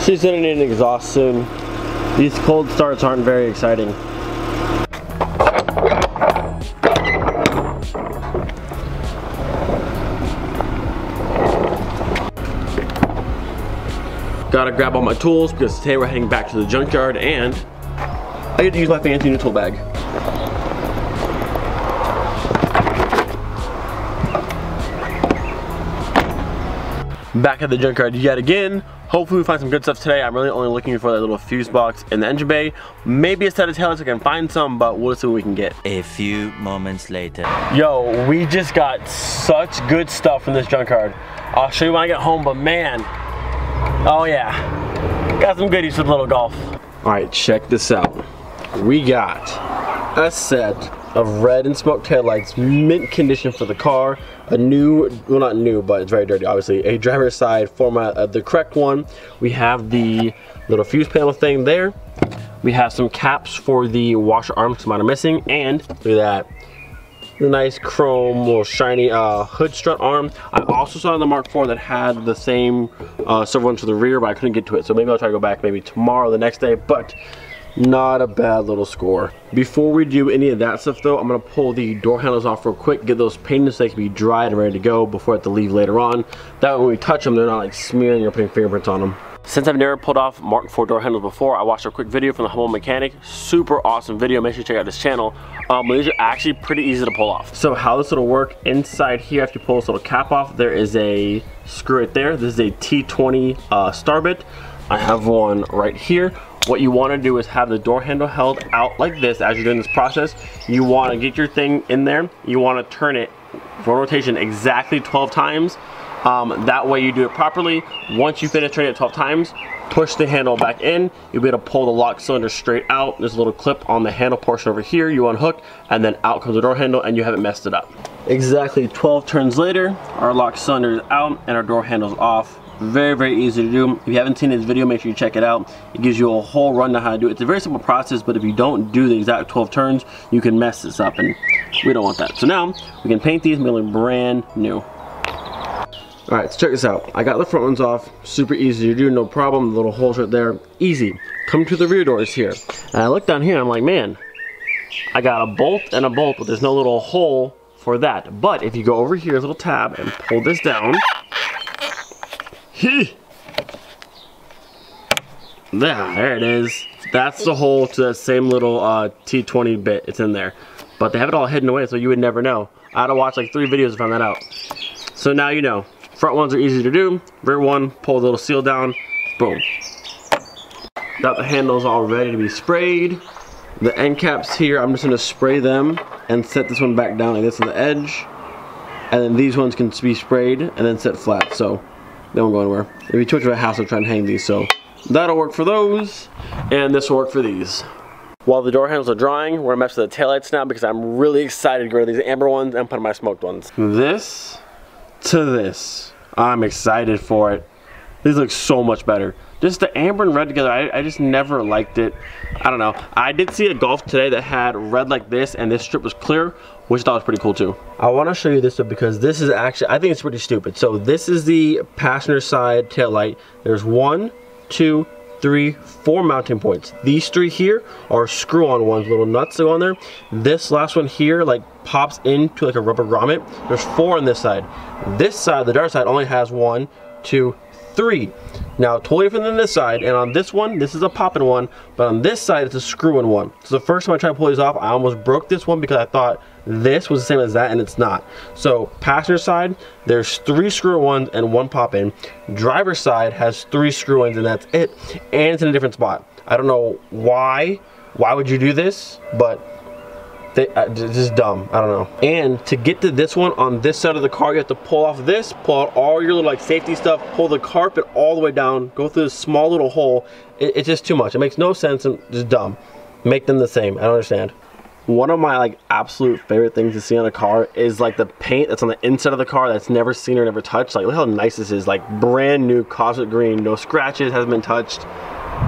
She's gonna need an exhaust soon. These cold starts aren't very exciting. Gotta grab all my tools because today we're heading back to the junkyard and I get to use my fancy new tool bag. Back at the junkyard yet again. Hopefully we find some good stuff today. I'm really only looking for that little fuse box in the engine bay. Maybe a set of taillights I can find some, but we'll see what we can get. A few moments later. Yo, we just got such good stuff from this junkyard. I'll show you when I get home, but man, oh yeah, got some goodies for the little golf. All right, check this out. We got a set of red and smoke taillights, mint condition for the car. A new, well not new, but it's very dirty obviously, a driver's side format of the correct one. We have the little fuse panel thing there. We have some caps for the washer arms, because mine are missing, and look at that. The nice chrome, little shiny hood strut arm. I also saw in the Mark IV that had the same silver ones for the rear, but I couldn't get to it. So maybe I'll try to go back maybe tomorrow or the next day, but not a bad little score. Before we do any of that stuff though, I'm gonna pull the door handles off real quick, get those painted so they can be dried and ready to go before I have to leave later on. That way when we touch them, they're not like smearing or putting fingerprints on them. Since I've never pulled off Mark IV door handles before, I watched a quick video from the Humble Mechanic. Super awesome video, make sure you check out this channel. These are actually pretty easy to pull off. So how this will work, inside here after you pull this little cap off, there is a screw right there. This is a T20 star bit. I have one right here. What you want to do is have the door handle held out like this as you're doing this process. You want to get your thing in there. You want to turn it for rotation exactly 12 times. That way you do it properly. Once you finish turning it 12 times, push the handle back in. You'll be able to pull the lock cylinder straight out. There's a little clip on the handle portion over here. You unhook and then out comes the door handle and you haven't messed it up. Exactly 12 turns later, our lock cylinder is out and our door handle is off. Very, very easy to do. If you haven't seen this video, make sure you check it out. It gives you a whole rundown how to do it. It's a very simple process, but if you don't do the exact 12 turns, you can mess this up, and we don't want that. So now, we can paint these and make them brand new. Alright, so check this out. I got the front ones off. Super easy to do, no problem. The little holes right there, easy. Come to the rear doors here. And I look down here and I'm like, man, I got a bolt and a bolt, but there's no little hole for that. But if you go over here, there's a little tab, and pull this down, there it is. That's the hole to that same little T20 bit. It's in there, but they have it all hidden away, so you would never know. I had to watch like 3 videos to find that out. So now you know. Front ones are easy to do. Rear one, pull the little seal down. Boom. Got the handles all ready to be sprayed. The end caps here, I'm just gonna spray them and set this one back down like this on the edge, and then these ones can be sprayed and then set flat. So they won't go anywhere. If you took to a house, I'll try and hang these, so that'll work for those, and this will work for these. While the door handles are drying, we're gonna mess with the taillights now because I'm really excited to get rid of these amber ones and put in my smoked ones. This to this, I'm excited for it. These look so much better. Just the amber and red together, I just never liked it. I don't know. I did see a Golf today that had red like this and this strip was clear, which I thought was pretty cool too. I want to show you this though because this is actually, I think it's pretty stupid. So this is the passenger side tail light. There's 1, 2, 3, 4 mounting points. These 3 here are screw-on ones, little nuts that go on there. This last one here like pops into like a rubber grommet. There's 4 on this side. This side, the dark side, only has 1, 2, 3. Now totally different than this side, and on this one, this is a popping one, but on this side it's a screw-in one. So the first time I tried to pull these off, I almost broke this one because I thought this was the same as that, and it's not. So passenger side, there's 3 screw-in-ones and 1 pop-in. Driver side has 3 screw-ins and that's it, and it's in a different spot. I don't know why would you do this, but it's just dumb. I don't know. And to get to this one on this side of the car, you have to pull off this, pull out all your little like safety stuff, pull the carpet all the way down, go through this small little hole. It's just too much. It makes no sense and just dumb. Make them the same. I don't understand. One of my like absolute favorite things to see on a car is like the paint that's on the inside of the car that's never seen or never touched. Like look how nice this is. Like brand new cosmic green, no scratches, hasn't been touched.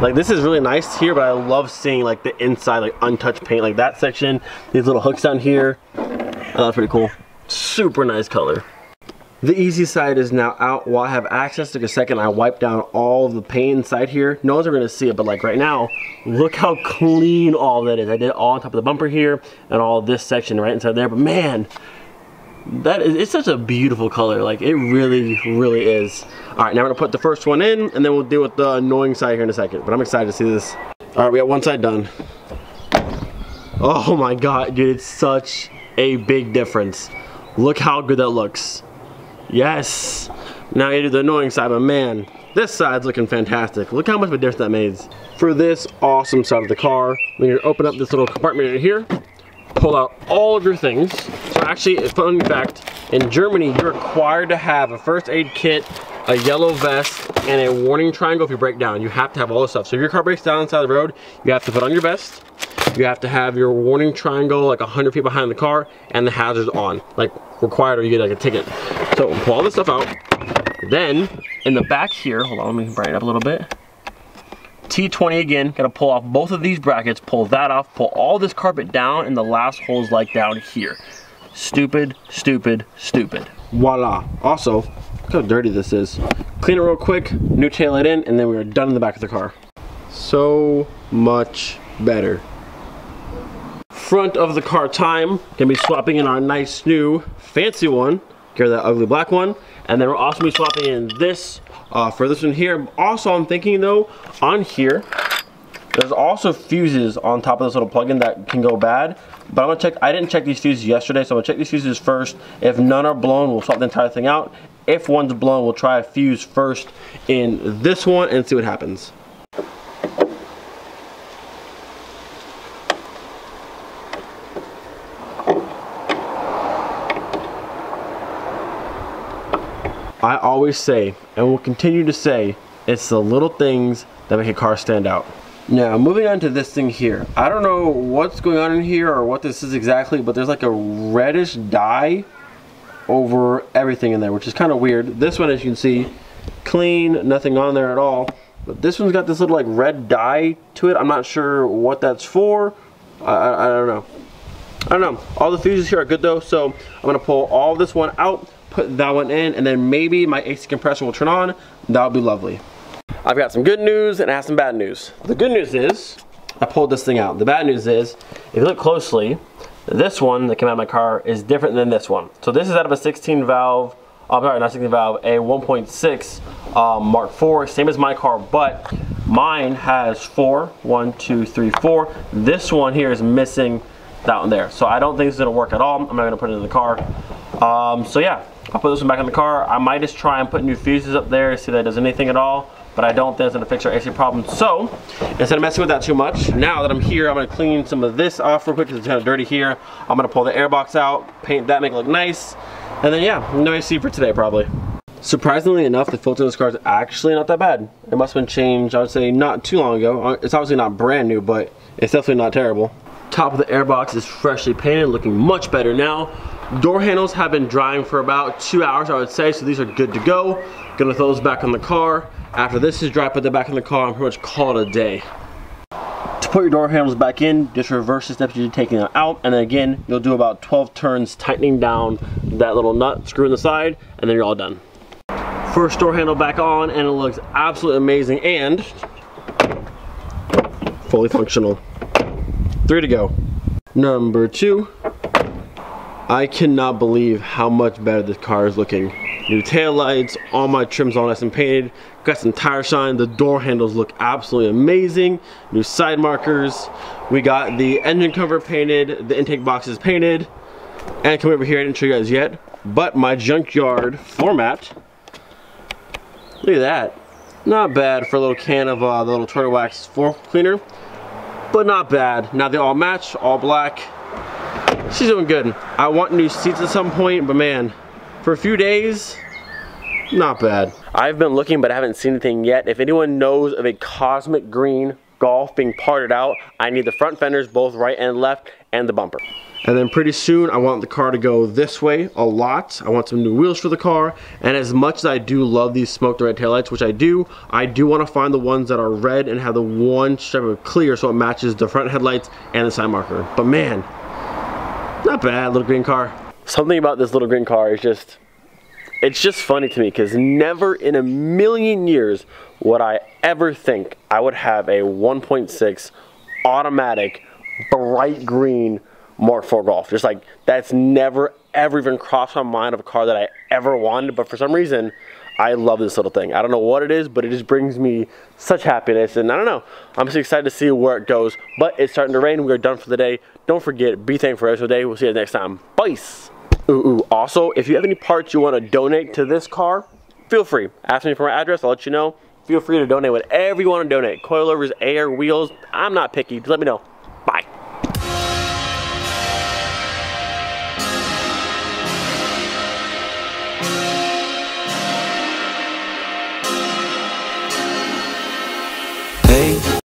Like this is really nice here, but I love seeing like the inside, like untouched paint, like that section, these little hooks down here. Oh, that's pretty cool. Super nice color. The easy side is now out. While I have access, took a second, I wiped down all of the paint inside here. No one's ever gonna see it, but like right now, look how clean all that is. I did it all on top of the bumper here and all this section right inside there, but man, it's such a beautiful color. Like it really, really is. All right, now we're gonna put the first one in and then we'll deal with the annoying side here in a second, but I'm excited to see this. All right, we got one side done. Oh my God, dude, it's such a big difference. Look how good that looks. Yes. Now you do the annoying side, but man, this side's looking fantastic. Look how much of a difference that makes. For this awesome side of the car, when you open up this little compartment right here, pull out all of your things. So actually, a fun fact, in Germany, you're required to have a first aid kit, a yellow vest, and a warning triangle if you break down. You have to have all this stuff. So if your car breaks down on the side of the road, you have to put on your vest. You have to have your warning triangle like 100 feet behind the car and the hazards on. Like required or you get like a ticket. So pull all this stuff out. Then in the back here, hold on, let me brighten it up a little bit. T20 again, gotta pull off both of these brackets, pull that off, pull all this carpet down, and the last hole's like down here. Stupid, stupid, stupid. Voila. Also, look how dirty this is. Clean it real quick, new taillight in, and then we are done in the back of the car. So much better. Front of the car time, gonna be swapping in our nice new fancy one, get rid of that ugly black one, and then we're also gonna be swapping in this for this one here. Also, I'm thinking though, on here, there's also fuses on top of this little plug-in that can go bad, but I'm gonna check. I didn't check these fuses yesterday, so I'm gonna check these fuses first. If none are blown, we'll swap the entire thing out. If one's blown, we'll try a fuse first in this one and see what happens. I always say, and will continue to say, it's the little things that make a car stand out. Now, moving on to this thing here. I don't know what's going on in here or what this is exactly, but there's like a reddish dye over everything in there, which is kind of weird. This one, as you can see, clean, nothing on there at all. But this one's got this little like red dye to it. I'm not sure what that's for. I don't know. I don't know. All the fuses here are good though, so I'm gonna pull all this one out, put that one in, and then maybe my AC compressor will turn on. That would be lovely. I've got some good news and I have some bad news. The good news is I pulled this thing out. The bad news is, if you look closely, this one that came out of my car is different than this one. So this is out of a 16 valve, I'm sorry, not 16 valve, a 1.6 Mark IV, same as my car, but mine has 4. 1, 2, 3, 4. This one here is missing that one there. So I don't think it's gonna work at all. I'm not gonna put it in the car. So yeah, I'll put this one back in the car. I might just try and put new fuses up there, see if that does anything at all, but I don't think it's gonna fix our AC problem. So instead of messing with that too much, now that I'm here, I'm gonna clean some of this off real quick because it's kind of dirty here. I'm gonna pull the air box out, paint that, make it look nice, and then yeah, no AC for today probably. Surprisingly enough, the filter in this car is actually not that bad. It must have been changed, I would say, not too long ago. It's obviously not brand new, but it's definitely not terrible. Top of the air box is freshly painted, looking much better now. Door handles have been drying for about 2 hours, I would say, so these are good to go. Gonna throw those back on the car. After this is dry, put that back in the car and pretty much call it a day. To put your door handles back in, just reverse the steps you're taking them out, and then again, you'll do about 12 turns tightening down that little nut, screw in the side, and then you're all done. First door handle back on, and it looks absolutely amazing and fully functional. 3 to go. Number 2. I cannot believe how much better this car is looking. New tail lights, all my trims all nice and painted, got some tire shine, the door handles look absolutely amazing, new side markers, we got the engine cover painted, the intake box is painted, and come over here, I didn't show you guys yet, but my junkyard floor mat, look at that, not bad for a little can of the little turtle wax floor cleaner, but not bad. Now they all match, all black. She's doing good. I want new seats at some point, but man, for a few days, not bad. I've been looking, but I haven't seen anything yet. If anyone knows of a cosmic green Golf being parted out, I need the front fenders, both right and left, and the bumper. And then pretty soon, I want the car to go this way a lot. I want some new wheels for the car. And as much as I do love these smoked red taillights, which I do want to find the ones that are red and have the one stripe of clear so it matches the front headlights and the side marker. But man, not bad, little green car. Something about this little green car is just It's just funny to me because never in a million years would I ever think I would have a 1.6 automatic bright green Mark IV Golf. Just like, that's never ever even crossed my mind of a car that I ever wanted, but for some reason I love this little thing. I don't know what it is, but it just brings me such happiness, and I don't know, I'm just excited to see where it goes. But it's starting to rain. We are done for the day. Don't forget, be thankful for every single day. We'll see you next time. Peace. Also, if you have any parts you want to donate to this car, feel free. Ask me for my address, I'll let you know. Feel free to donate whatever you want to donate. Coilovers, air, wheels, I'm not picky. Just let me know.